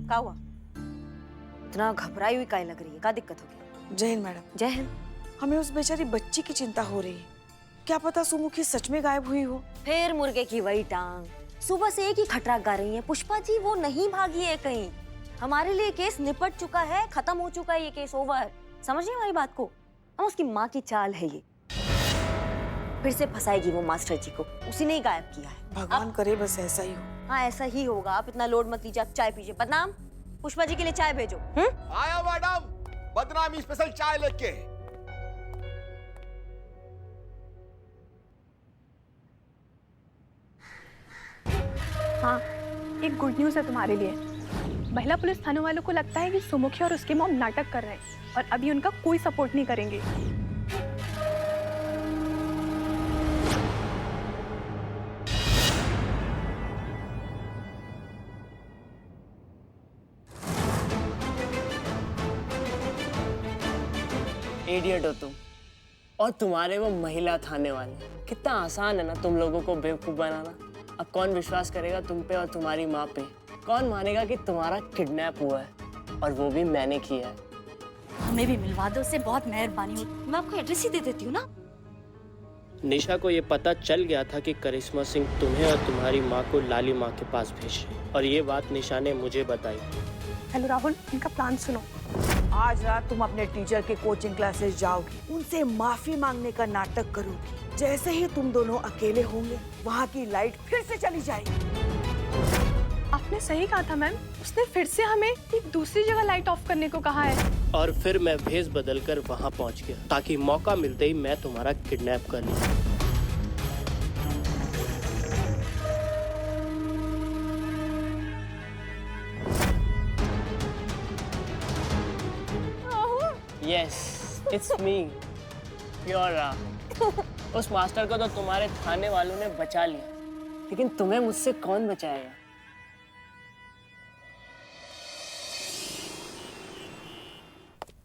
क्या हुआ? इतना घबराई हुई काहे लग रही है? क्या दिक्कत होगी? जय हिंद मैडम। जय हिंद। हमें उस बेचारी बच्ची की चिंता हो रही है। क्या पता सुमुखी सच में गायब हुई हो। फिर मुर्गे की वही टांग। सुबह से एक ही खटराक गा रही है। पुष्पा जी वो नहीं भागी है कहीं। हमारे लिए केस निपट चुका है, खत्म हो चुका है, ये केस ओवर। समझिए हमारी बात को। हम उसकी माँ की चाल है ये। फिर से फंसाएगी वो मास्टर जी को। उसी ने ही गायब किया है। भगवान करे बस ऐसा ही हो। हाँ ऐसा ही होगा। आप इतना लोड मत लीजिए, आप चाय पीजिए। बदनाम, पुष्पा जी के लिए चाय भेजो। आया मैडम, बदनामी स्पेशल चाय लेके। हाँ, एक गुड न्यूज़ है तुम्हारे लिए। महिला पुलिस थाने वालों को लगता है कि सुमुखी और उसके मॉम नाटक कर रहे हैं और अभी उनका कोई सपोर्ट नहीं करेंगे। इडियट हो तुम और तुम्हारे वो महिला थाने वाले। कितना आसान है ना तुम लोगों को बेवकूफ बनाना। अब कौन विश्वास करेगा तुम पे और तुम्हारी माँ पे? कौन मानेगा कि तुम्हारा किडनैप हुआ है और वो भी मैंने किया है? हमें भी मिलवा दो, उससे बहुत मेहरबानी हो। मैं आपको एड्रेस ही दे देती हूँ ना। निशा को ये पता चल गया था कि करिश्मा सिंह तुम्हें और तुम्हारी माँ को लाली माँ के पास भेज रही है और ये बात निशा ने मुझे बताई। हेलो राहुल, इनका प्लान सुनो। आज रात तुम अपने टीचर के कोचिंग क्लासेस जाओगी, उनसे माफी मांगने का नाटक करोगी। जैसे ही तुम दोनों अकेले होंगे, वहाँ की लाइट फिर से चली जाएगी। आपने सही कहा था मैम, उसने फिर से हमें एक दूसरी जगह लाइट ऑफ करने को कहा है। और फिर मैं भेस बदल कर वहाँ पहुँच गया ताकि मौका मिलते ही मैं तुम्हारा किडनैप कर लूँ। Yes, it's me, Pyora. उस मास्टर को तो तुम्हारे थाने वालों ने बचा लिया, लेकिन तुम्हें मुझसे कौन बचाएगा?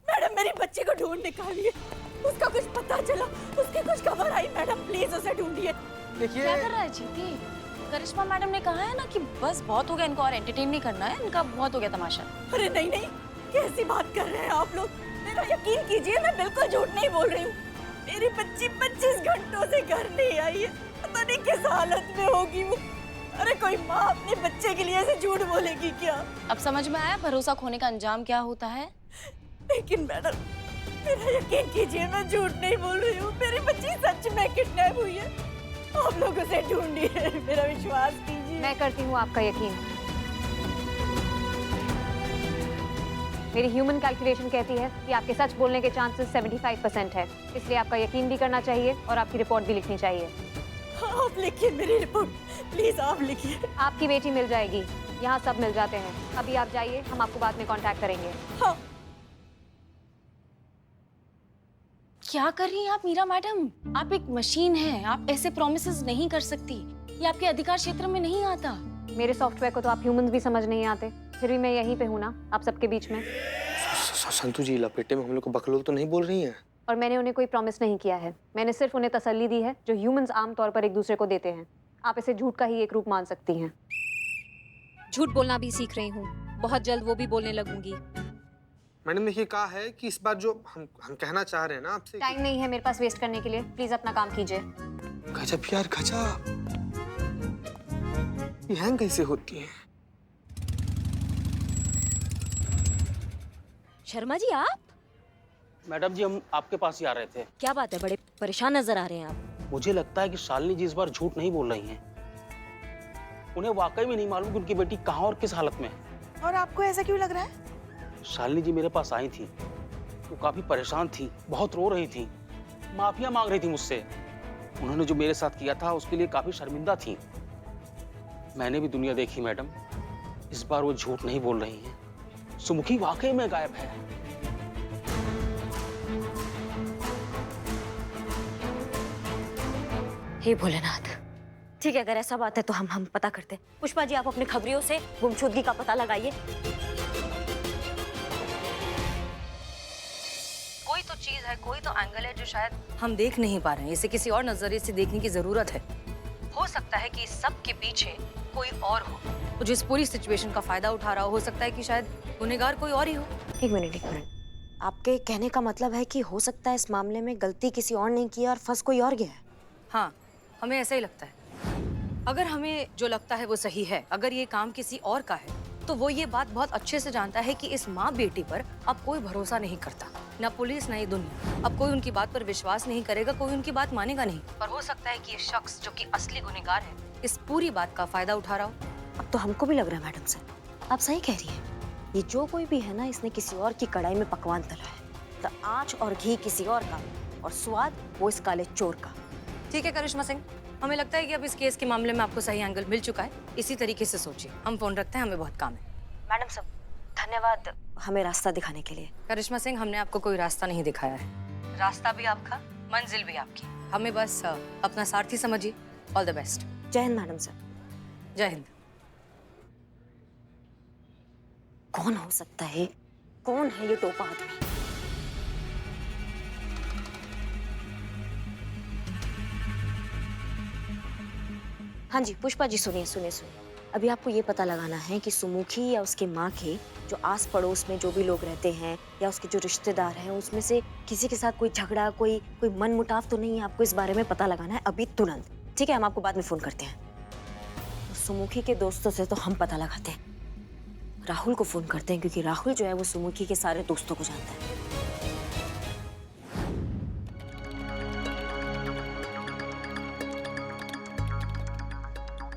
मैडम मेरी बच्ची को ढूंढ निकालिए। उसका कुछ पता चला, उसकी कुछ खबर आई। मैडम प्लीज उसे ढूंढिए। देखिए क्या कर रहा है जीती? करिश्मा मैडम ने कहा है ना कि बस बहुत हो गया, इनको और एंटरटेन नहीं करना है, इनका बहुत हो गया तमाशा। अरे नहीं नहीं, कैसी बात कर रहे हैं आप लोग? मेरा यकीन कीजिए, मैं बिल्कुल झूठ नहीं बोल रही हूँ। मेरी बच्ची 25 घंटों से घर नहीं आई है। पता नहीं किस हालत में होगी वो। अरे कोई माँ अपने बच्चे के लिए ऐसे झूठ बोलेगी क्या? अब समझ में आया भरोसा खोने का अंजाम क्या होता है? लेकिन मैडम मेरा यकीन कीजिए, मैं झूठ नहीं बोल रही हूँ। मेरी बच्ची सच में किडनैप हुई है। आप लोग उसे ढूंढिए, मेरा विश्वास कीजिए। मैं करती हूँ आपका यकीन। मेरी ह्यूमन कैलकुलेशन कहती है कि आपके सच बोलने के चांसेस 75% है, इसलिए आपका यकीन भी करना चाहिए और आपकी रिपोर्ट भी लिखनी चाहिए। आप लिखिए मेरी रिपोर्ट, प्लीज आप लिखिए। आपकी बेटी मिल जाएगी, यहाँ सब मिल जाते हैं। अभी आप जाइए, हम आपको बाद में कांटेक्ट करेंगे। हाँ। क्या कर रही हैं आप मीरा मैडम? आप एक मशीन हैं, आप ऐसे प्रॉमिसेस नहीं कर सकती। ये आपके अधिकार क्षेत्र में नहीं आता। मेरे सॉफ्टवेयर को तो आप ह्यूमंस भी समझ नहीं आते, फिर भी मैं यहीं पे हूँ ना, आप सबके बीच में। संतु जी, लपेटे में हम लोग को बकलोल तो नहीं बोल रही हैं? और मैंने उन्हें कोई प्रॉमिस नहीं किया है। मैंने सिर्फ उन्हें तसल्ली दी है जो ह्यूमंस आमतौर पर एक दूसरे को देते हैं। आप इसे झूठ का ही एक रूप मान सकती हैं। झूठ बोलना भी सीख रही हूँ, बहुत जल्द वो भी बोलने लगूंगी। मैडम देखिए, कहा है कि इस बार जो हम कहना चाह रहे हैं ना आपसे। टाइम नहीं है मेरे पास वेस्ट करने के लिए, प्लीज अपना काम कीजिए। गजब यार गजब, ये हैंग कैसे होती है? शर्मा जी आप? मैडम जी हम आपके पास ही आ रहे थे। क्या बात है, बड़े परेशान नजर आ रहे हैं आप। मुझे लगता है कि शालिनी जी इस बार झूठ नहीं बोल रही हैं। उन्हें वाकई में नहीं मालूम कि उनकी बेटी कहाँ और किस हालत में है। और आपको ऐसा क्यों लग रहा है? शालिनी जी मेरे पास आई थी, वो काफी परेशान थी, बहुत रो रही थी, माफिया मांग रही थी मुझसे। उन्होंने जो मेरे साथ किया था उसके लिए काफी शर्मिंदा थी। मैंने भी दुनिया देखी मैडम, इस बार वो झूठ नहीं बोल रही हैं। सुमुखी वाकई में गायब है। हे भोलेनाथ, ठीक है अगर ऐसा बात है तो हम पता करते हैं। पुष्पा जी आप अपने खबरियों से गुमशुदगी का पता लगाइए। कोई तो चीज है, कोई तो एंगल है जो शायद हम देख नहीं पा रहे हैं। इसे किसी और नजरिए से देखने की जरूरत है। हो सकता है कि इस सब के पीछे कोई और हो, तो जो इस पूरी सिचुएशन का फायदा उठा रहा हो सकता है कि शायद गुनहगार कोई और ही हो। एक मिनट। आपके कहने का मतलब है कि हो सकता है इस मामले में गलती किसी और ने की और फंस कोई और गया है? हाँ, हमें ऐसा ही लगता है। अगर हमें जो लगता है वो सही है, अगर ये काम किसी और का है, तो वो ये बात बहुत अच्छे से जानता है कि इस माँ बेटी पर अब कोई भरोसा नहीं करता, ना पुलिस ना ये दुनिया। अब कोई उनकी बात पर विश्वास नहीं करेगा, कोई उनकी बात मानेगा नहीं। और हो सकता है कि ये शख्स जो कि असली गुनहगार है, इस पूरी बात का फायदा उठा रहा हो। अब तो हमको भी लग रहा है मैडम सर, आप सही कह रही है। ये जो कोई भी है ना, इसने किसी और की कढ़ाई में पकवान तला है। तो आँच और घी किसी और का और स्वाद वो इस काले चोर का। ठीक है करिश्मा सिंह, हमें लगता है कि अब इस केस के मामले में आपको सही एंगल मिल चुका है। इसी तरीके से सोचिए। हम फोन रखते हैं, हमें बहुत काम है। मैडम साहब धन्यवाद हमें रास्ता दिखाने के लिए। करिश्मा सिंह, हमने आपको कोई रास्ता नहीं दिखाया है। रास्ता भी आपका, मंजिल भी आपकी। हमें बस अपना सारथी समझिए। All the best. जय हिंद मैडम साहब। जय हिंद। कौन हो सकता है? कौन है ये टोपा आदमी? हाँ जी पुष्पा जी, सुनिए। अभी आपको ये पता लगाना है कि सुमुखी या उसके माँ के जो आस पड़ोस में जो भी लोग रहते हैं या उसके जो रिश्तेदार हैं, उसमें से किसी के साथ कोई झगड़ा, कोई मनमुटाव तो नहीं है। आपको इस बारे में पता लगाना है अभी तुरंत। ठीक है, हम आपको बाद में फोन करते हैं। तो सुमुखी के दोस्तों से तो हम पता लगाते हैं, राहुल को फोन करते हैं, क्योंकि राहुल जो है वो सुमुखी के सारे दोस्तों को जानता है।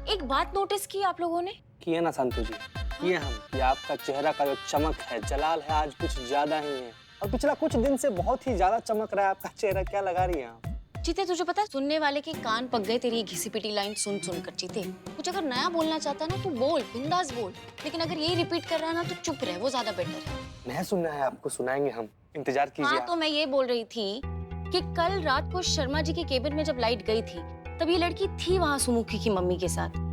एक बात नोटिस की आप लोगों ने? किए ना संतु जी, किए हम कि आपका चेहरा का जो चमक है, जलाल है, आज कुछ ज्यादा ही है। और पिछला कुछ दिन से बहुत ही ज्यादा चमक रहा है आपका चेहरा। क्या लगा रही हैं आप? जीते, तुझे पता है सुनने वाले के कान पक गए तेरी घिसी पिटी लाइन सुन कर। जीते, कुछ अगर नया बोलना चाहता है ना, तू बोल, बिंदास बोल। लेकिन अगर यही रिपीट कर रहा है ना, तो चुप रहे, वो ज्यादा बेटर है। नहीं सुनना है आपको, सुनाएंगे हम, इंतजार कीजिए। हाँ, तो मैं ये बोल रही थी कि कल रात को शर्मा जी के केबिन में जब लाइट गई थी, तब ये लड़की थी वहाँ सुमुखी की मम्मी के साथ।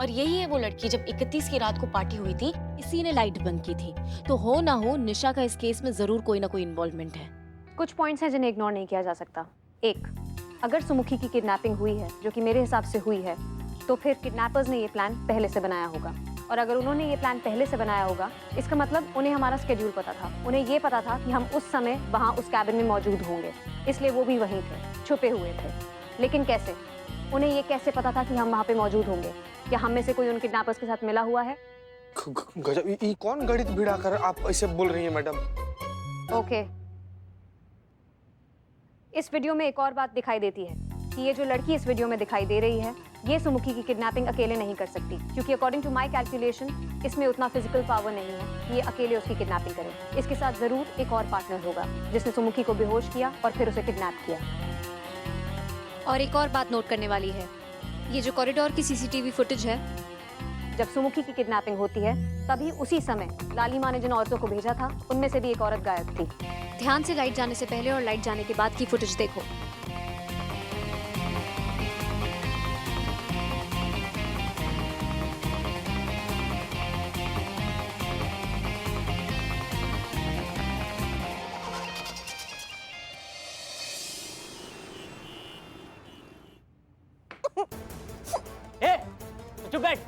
और यही है वो लड़की, जब 31 की रात को पार्टी हुई थी, इसी ने लाइट बंद की थी। तो हो ना हो, निशा का इस केस में जरूर कोई ना कोई इन्वॉल्वमेंट है। कुछ पॉइंट्स हैं जिन्हें इग्नोर नहीं किया जा सकता। एक, अगर सुमुखी की किडनैपिंग हुई है, जो कि मेरे हिसाब से हुई है, तो फिर किडनैपर्स ने ये प्लान पहले से बनाया होगा। और अगर उन्होंने ये प्लान पहले से बनाया होगा, इसका मतलब उन्हें हमारा स्केड्यूल पता था। उन्हें ये पता था कि हम उस समय वहाँ उस कैबिन में मौजूद होंगे, इसलिए वो भी वहीं थे, छुपे हुए थे। लेकिन कैसे? उन्हें ये कैसे पता था कि हम वहाँ पे मौजूद होंगे? क्या हम में से कोई उन किडनैपर्स के साथ मिला हुआ है? गजब, ये कौन गणित भिड़ा कर आप ऐसे बोल रही हैं मैडम? ओके, इस वीडियो में एक और बात दिखाई देती है कि ये जो लड़की इस वीडियो में दिखाई दे रही है, ये सुमुखी की किडनैपिंग अकेले नहीं कर सकती, क्योंकि अकॉर्डिंग टू माय कैलकुलेशन इसमें उतना फिजिकल पावर नहीं है कि ये अकेले उसकी किडनैपिंग करे। इसके साथ जरूर एक और पार्टनर होगा जिसने सुमुखी को बेहोश किया और फिर उसे किडनैप किया। और एक और बात नोट करने वाली है, ये जो कॉरिडोर की सीसीटीवी फुटेज है, जब सुमुखी की किडनैपिंग होती है, तभी उसी समय लालिमा ने जिन औरतों को भेजा था, उनमें से भी एक औरत गायब थी। ध्यान से लाइट जाने से पहले और लाइट जाने के बाद की फुटेज देखो। चुप बैठ।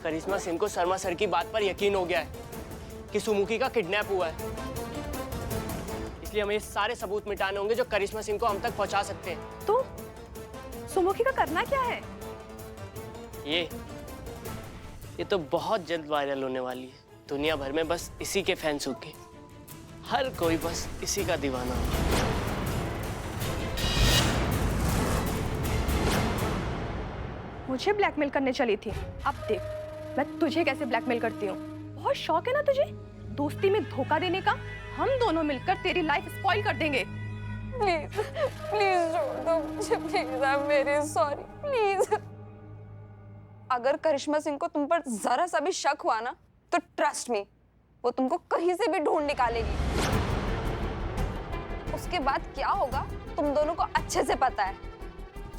करिश्मा सिंह को शर्मा सर की बात पर यकीन हो गया है कि सुमुखी का किडनैप हुआ है, इसलिए हमें ये सारे सबूत मिटाने होंगे जो करिश्मा सिंह को हम तक पहुंचा सकते हैं। तो सुमुखी का करना क्या है? ये तो बहुत जल्द वायरल होने वाली है। दुनिया भर में बस इसी के फैंस होंगे, हर कोई बस इसी का दीवाना होगा। मुझे ब्लैकमेल करने चली थी, अब देख मैं तुझे कैसे ब्लैकमेल करती हूँ। बहुत शौक है ना तुझे दोस्ती में धोखा देने का। हम दोनों मिलकर तेरी लाइफ स्पॉइल कर देंगे। प्लीज प्लीज छोड़ दो मुझे, please. I am very sorry, please. अगर करिश्मा सिंह को तुम पर जरा सा भी शक हुआ ना, तो ट्रस्ट मी, वो तुमको कहीं से भी ढूंढ निकालेगी। उसके बाद क्या होगा तुम दोनों को अच्छे से पता है।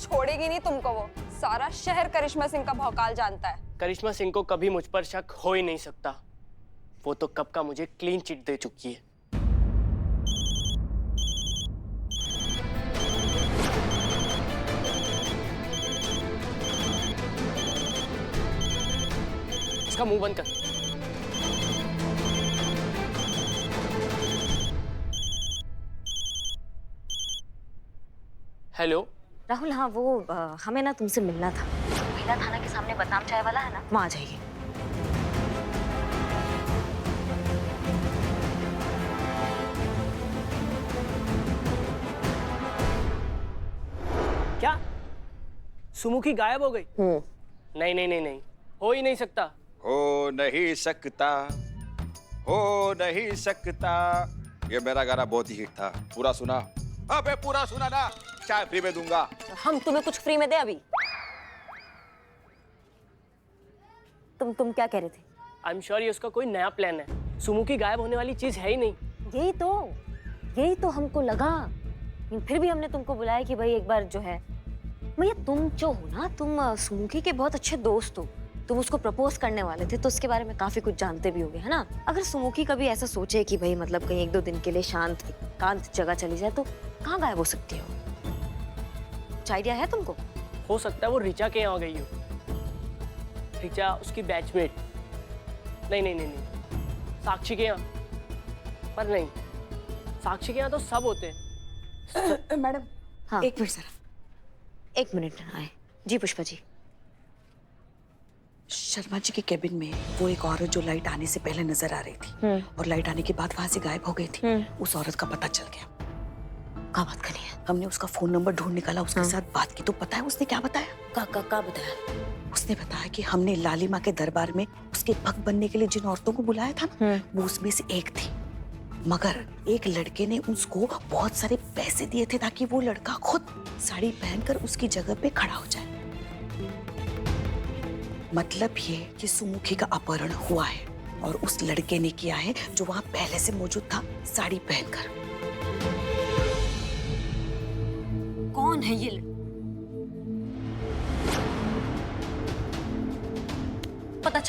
छोड़ेगी नहीं तुमको वो। सारा शहर करिश्मा सिंह का भौकाल जानता है। करिश्मा सिंह को कभी मुझ पर शक हो ही नहीं सकता। वो तो कब का मुझे क्लीन चिट दे चुकी है। इसका मुंह बंद कर। हेलो राहुल, हाँ वो हमें ना तुमसे मिलना था। महिला थाना के सामने बदनाम चाय वाला है ना, वहाँ आ जाइए। क्या सुमुखी गायब हो गई? नहीं नहीं नहीं नहीं, हो ही नहीं सकता। हो नहीं सकता, हो नहीं सकता। ये मेरा गाना बहुत ही हिट था, पूरा सुना? अबे पूरा सुना ना, चाय फ्री में दूंगा। हम तुम्हें कुछ फ्री में दे अभी? तुम क्या कह रहे थे? आई एम श्योर ये उसका कोई नया प्लान है। सुमुखी गायब होने वाली चीज है ही नहीं। यही तो हमको लगा। फिर भी हमने तुमको बुलाया कि भाई एक बार जो है, भैया तुम जो हो ना, तुम सुमुखी के बहुत अच्छे दोस्त हो। तुम उसको प्रपोज करने वाले थे, तो उसके बारे में काफी कुछ जानते भी होगे, है ना? अगर सुमुखी कभी ऐसा सोचे कि भाई मतलब कहीं 1-2 दिन के लिए शांत एकांत जगह चली जाए, तो कहाँ गायब हो सकती हो? कुछ आइडिया है तुमको? हो सकता है वो रिचा के यहाँ गई हो। रिचा उसकी बैचमेट। नहीं नहीं नहीं नहीं, साक्षी के यहाँ। पर नहीं, साक्षी के यहाँ तो सब होते हैं। मैडम हाँ। एक मिनट जरा। 1 मिनट आए। जी पुष्पा जी। शर्मा जी के केबिन में वो एक औरत जो लाइट आने से पहले नजर आ रही थी और लाइट आने के बाद वहां से गायब हो गई थी, उस औरत का पता चल गया। क्या बात करी है? हमने उसका फोन नंबर ढूंढ निकाला, उसके साथ बात की, तो पता है उसने क्या बताया? क्या बताया? उसने बताया कि हमने लालिमा के दरबार में उसके भक्त बनने के लिए जिन औरतों को बुलाया था ना, वो उसमें से एक थी। मगर एक लड़के ने उसको बहुत सारे पैसे दिए थे ताकि वो लड़का खुद साड़ी पहनकर उसकी जगह पे खड़ा हो जाए। मतलब ये कि सुमुखी का अपहरण हुआ है और उस लड़के ने किया है जो वहां पहले से मौजूद था, साड़ी पहनकर। कौन है ये? पता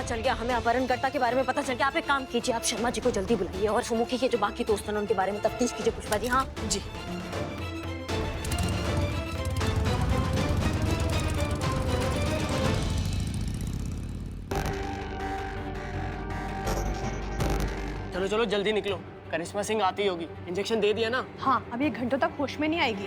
चल गया हमें अपहरणकर्ता के बारे में पता चल गया। आप एक काम कीजिए, आप शर्मा जी को जल्दी बुलाइए और सुमुखी के जो बाकी दोस्त हैं उनके बारे में तफ्तीश कीजिए। पुष्पा जी। हाँ जी। चलो चलो जल्दी निकलो, करिश्मा सिंह आती होगी। इंजेक्शन दे दिया ना? हाँ, अभी 1 घंटों तक होश में नहीं आएगी।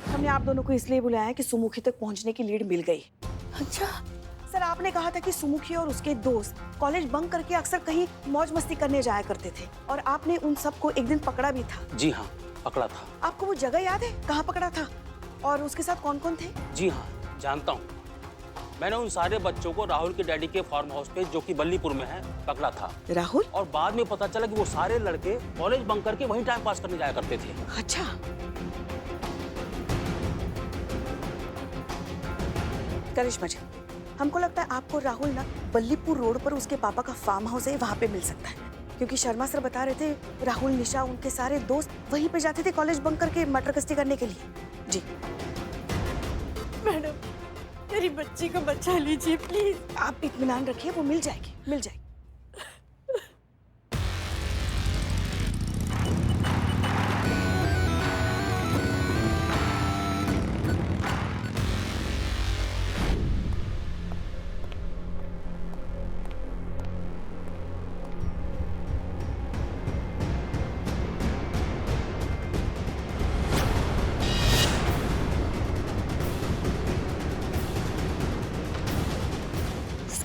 हमने आप दोनों को इसलिए बुलाया कि सुमुखी तक पहुंचने की लीड मिल गई। अच्छा सर, आपने कहा था कि सुमुखी और उसके दोस्त कॉलेज बंक करके अक्सर कहीं मौज मस्ती करने जाया करते थे और आपने उन सबको एक दिन पकड़ा भी था। जी हाँ, पकड़ा था। आपको वो जगह याद है कहाँ पकड़ा था और उसके साथ कौन कौन थे? जी हाँ, जानता हूँ। मैंने उन सारे बच्चों को राहुल के डैडी के फार्म हाउस पे, जो कि बल्लीपुर में है, पकड़ा था। राहुल? और बाद में पता चला कि वो सारे लड़के कॉलेज बंक करके वहीं टाइम पास करने जाया करते थे। अच्छा। करिश्मा जी, हमको लगता है आपको राहुल ना बल्लीपुर रोड पर उसके पापा का फार्म हाउस है, वहाँ पे मिल सकता है, क्योंकि शर्मा सर बता रहे थे राहुल, निशा, उनके सारे दोस्त वहीं पे जाते थे कॉलेज बंक करके मटर कश्ती करने के लिए। जी मैडम, मेरी बच्ची को बचा लीजिए प्लीज। आप इत्मीनान रखिए, वो मिल जाएगी, मिल जाएगी।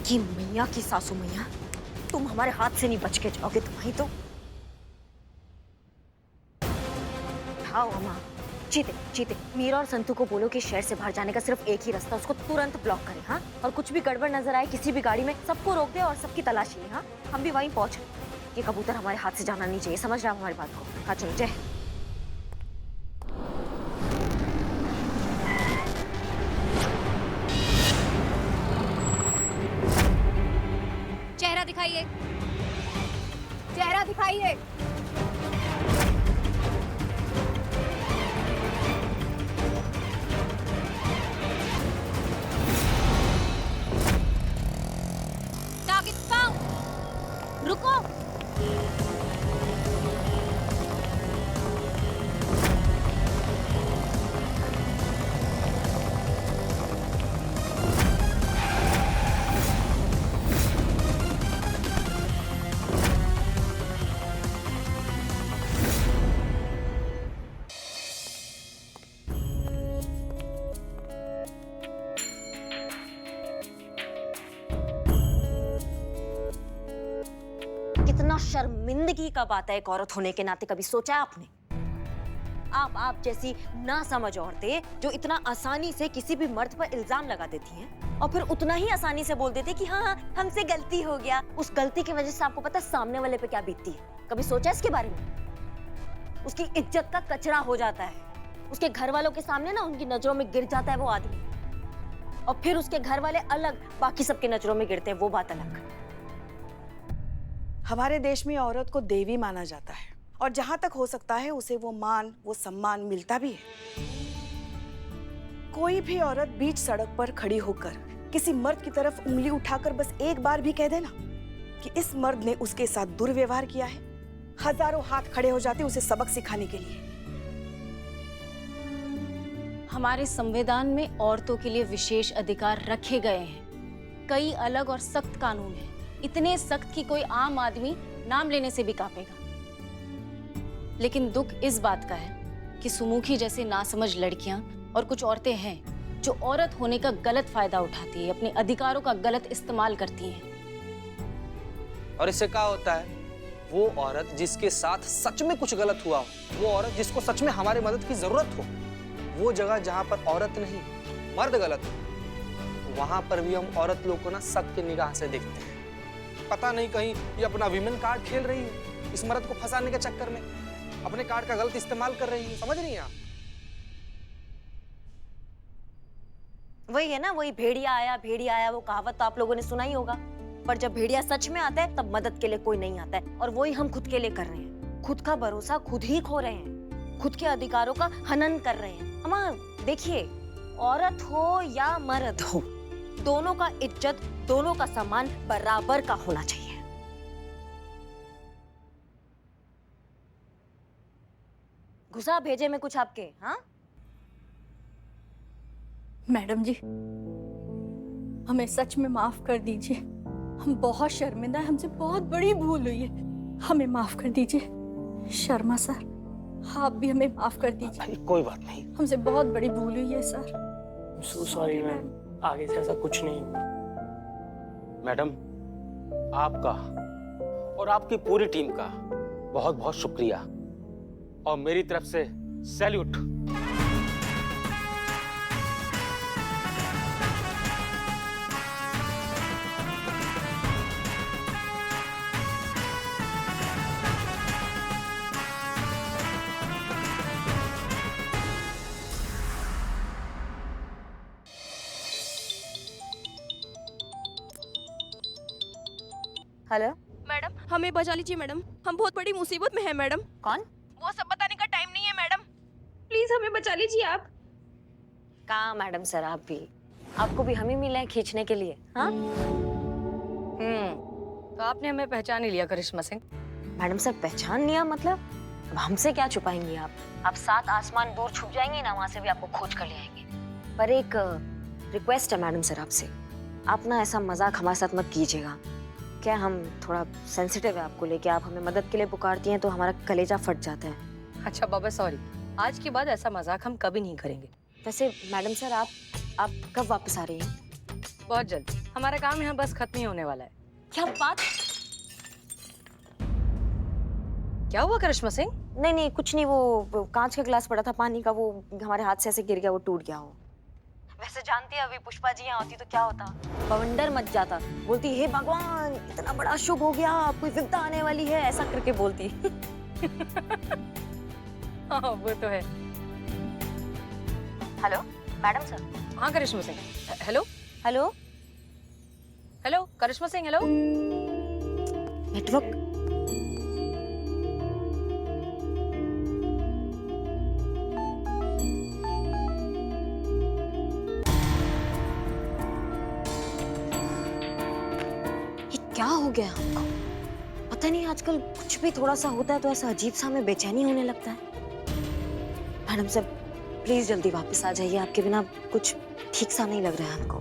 की मैया की सासू मैया, तुम हमारे हाथ से नहीं बच के जाओगे। तुम्हारी तो हाँ अम्मा, चीते मीरा और संतू को बोलो कि शहर से बाहर जाने का सिर्फ एक ही रास्ता, उसको तुरंत ब्लॉक करें। हाँ, और कुछ भी गड़बड़ नजर आए किसी भी गाड़ी में, सबको रोक दे और सबकी तलाशी लें। हाँ, हम भी वहीं पहुंच। ये कबूतर हमारे हाथ से जाना नहीं चाहिए, समझ रहे हो हमारी बात को? हाँ चलो, जय। चेहरा दिखाइए, चेहरा दिखाइए। Target found. कितना शर्मिंदगी का बात है एक औरत होने के नाते, कभी सोचा है आपने? आप जैसी ना समझ औरतें जो इतना आसानी से किसी भी मर्द पर इल्जाम लगा देती हैं और फिर उतना ही आसानी से बोल देते कि हाँ हमसे गलती हो गया। उस गलती की वजह से आपको पता है सामने वाले पे क्या बीतती है? कभी सोचा है इसके बारे में? उसकी इज्जत का कचरा हो जाता है, उसके घर वालों के सामने ना उनकी नजरों में गिर जाता है वो आदमी, और फिर उसके घर वाले अलग बाकी सबके नजरों में गिरते हैं, वो बात अलग। हमारे देश में औरत को देवी माना जाता है और जहां तक हो सकता है उसे वो मान, वो सम्मान मिलता भी है। कोई भी औरत बीच सड़क पर खड़ी होकर किसी मर्द की तरफ उंगली उठाकर बस एक बार भी कह देना कि इस मर्द ने उसके साथ दुर्व्यवहार किया है, हजारों हाथ खड़े हो जाते उसे सबक सिखाने के लिए। हमारे संविधान में औरतों के लिए विशेष अधिकार रखे गए हैं। कई अलग और सख्त कानून हैं, इतने सख्त कि कोई आम आदमी नाम लेने से भी कांपेगा। लेकिन दुख इस बात का है कि सुमुखी जैसे नासमझ लड़कियां और कुछ औरतें हैं जो औरत होने का गलत फायदा उठाती है, अपने अधिकारों का गलत इस्तेमाल करती हैं। और इससे क्या होता है? वो औरत जिसके साथ सच में कुछ गलत हुआ हो, वो औरत जिसको सच में हमारी मदद की जरूरत हो, वो जगह जहां पर औरत नहीं मर्द गलत हो, वहां पर भी हम औरत लोग को ना शक की निगाह से देखते हैं। पता नहीं कहीं ये अपना विमेन कार्ड खेल रही है, इस मर्द को फंसाने के चक्कर में अपने कार्ड का गलत इस्तेमाल कर रही है। समझ रही हैं आप? वही है ना, वही भेड़िया आया वो कहावत तो आप लोगों ने सुना ही होगा। पर जब भेड़िया सच में आता है तब मदद के लिए कोई नहीं आता है, और वही हम खुद के लिए कर रहे हैं। खुद का भरोसा खुद ही खो रहे हैं, खुद के अधिकारों का हनन कर रहे हैं। अम्मा देखिए, औरत हो या मर्द हो, दोनों का इज्जत, दोनों का सम्मान बराबर का होना चाहिए। घुसा भेजे में कुछ आपके? हाँ मैडम जी, हमें सच में माफ कर दीजिए। हम बहुत शर्मिंदा हैं, हमसे बहुत बड़ी भूल हुई है, हमें माफ कर दीजिए। शर्मा सर, आप भी हमें माफ कर दीजिए। कोई बात नहीं, हमसे बहुत बड़ी भूल हुई है सर। सो सॉरी मैम, आगे से ऐसा कुछ नहीं होगा। मैडम आपका और आपकी पूरी टीम का बहुत बहुत शुक्रिया, और मेरी तरफ से सैल्यूट। हेलो मैडम, हमें बचा लीजिए मैडम, हम बहुत बड़ी मुसीबत में हैं मैडम। कौन? वो सब बताने का टाइम नहीं है मैडम, प्लीज हमें बचा लीजिए आप। कहाँ मैडम सर, आप भी, आपको भी हम ही मिले हैं खींचने के लिए। हाँ तो आपने हमें पहचान ही लिया करिश्मा सिंह। मैडम सर पहचान लिया मतलब? अब हमसे क्या छुपाएंगी आप 7 आसमान दूर छुप जाएंगी ना, वहां से भी आपको खोज कर ले आएंगे। पर एक रिक्वेस्ट है मैडम सर आपसे, आप ना ऐसा मजाक हमारे साथ मत कीजिएगा। क्या हम थोड़ा सेंसिटिव है आपको लेके, आप हमें मदद के लिए पुकारती हैं तो हमारा कलेजा फट जाता है। अच्छा बाबा सॉरी, आज के बाद ऐसा मजाक हम कभी नहीं करेंगे। वैसे मैडम सर आप कब वापस आ रही हैं? बहुत जल्द, हमारा काम यहाँ बस खत्म ही होने वाला है। क्या बात? क्या हुआ करिश्मा सिंह? नहीं कुछ नहीं, वो कांच का गिलास पड़ा था पानी का, वो हमारे हाथ से ऐसे गिर गया, वो टूट गया हो। वैसे जानती है अभी पुष्पा जी यहाँ होती तो क्या होता, बवंडर मच जाता, बोलती हे भगवान इतना बड़ा शुभ हो गया, कोई विपदा आने वाली है, ऐसा करके बोलती। हाँ वो तो है। Hello madam sir. हाँ करिश्मा सिंह, हेलो हेलो हेलो करिश्मा सिंह, हेलो। नेटवर्क क्या हो गया हमको? पता नहीं आजकल कुछ भी थोड़ा सा होता है तो ऐसा अजीब सा हमें बेचैनी होने लगता है। मैडम सर प्लीज जल्दी वापस आ जाइए, आपके बिना कुछ ठीक सा नहीं लग रहा है हमको।